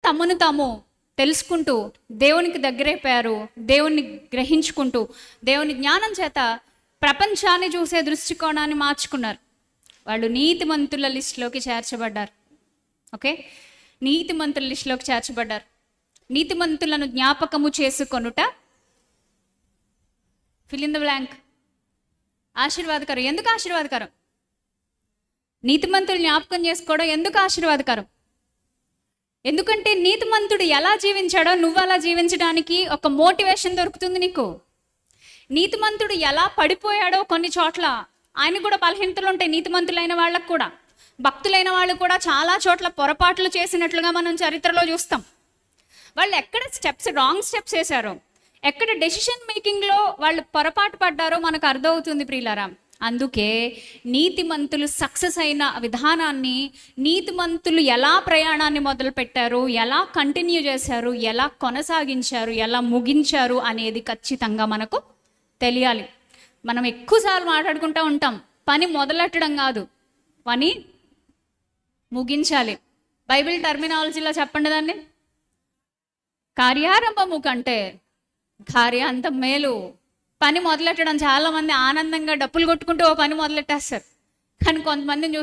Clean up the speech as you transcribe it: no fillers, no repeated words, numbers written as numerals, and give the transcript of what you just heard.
తమను తాము తెలుసుకుంటూ దేవునికి దగ్గరైపోయారు. దేవుణ్ణి గ్రహించుకుంటూ దేవుని జ్ఞానం చేత ప్రపంచాన్ని చూసే దృష్టికోణాన్ని మార్చుకున్నారు. వాళ్ళు నీతిమంతుల లిస్టులోకి చేర్చబడ్డారు. ఓకే, నీతిమంతుల లిస్టులోకి చేర్చబడ్డారు. నీతిమంతులను జ్ఞాపకము చేసుకొనుట ఫిల్ ఇన్ ద బ్లాంక్ ఆశీర్వాదకరం. ఎందుకు ఆశీర్వాదకరం? నీతిమంతులు జ్ఞాపకం చేసుకోవడం ఎందుకు ఆశీర్వాదకరం? ఎందుకంటే నీతిమంతుడు ఎలా జీవించాడో నువ్వు అలా జీవించడానికి ఒక మోటివేషన్ దొరుకుతుంది నీకు. నీతిమంతుడు ఎలా పడిపోయాడో కొన్ని చోట్ల, ఆయన కూడా బలహీనతలు ఉంటాయి. నీతిమంతులైన వాళ్ళకు కూడా, భక్తులైన వాళ్ళు కూడా చాలా చోట్ల పొరపాట్లు చేసినట్లుగా మనం చరిత్రలో చూస్తాం. వాళ్ళు ఎక్కడ రాంగ్ స్టెప్స్ వేశారో, ఎక్కడ డెసిషన్ మేకింగ్లో వాళ్ళు పొరపాటు పడ్డారో మనకు అర్థమవుతుంది ప్రియులారా. అందుకే నీతిమంతులు సక్సెస్ అయిన విధానాన్ని, నీతిమంతులు ఎలా ప్రయాణాన్ని మొదలు పెట్టారు, ఎలా కంటిన్యూ చేశారు, ఎలా కొనసాగించారు, ఎలా ముగించారు అనేది ఖచ్చితంగా మనకు తెలియాలి. మనం ఎక్కువసార్లు మాట్లాడుకుంటూ ఉంటాం, పని మొదలెట్టడం కాదు, పని ముగించాలి. బైబిల్ టర్మినాలజీలో చెప్పండి దాన్ని. కార్యారంభము కంటే కార్యాంతం మేలు. పని మొదలెట్టడం, చాలామంది ఆనందంగా డప్పులు కొట్టుకుంటూ ఓ పని మొదలెట్టేస్తారు. కానీ కొంతమందిని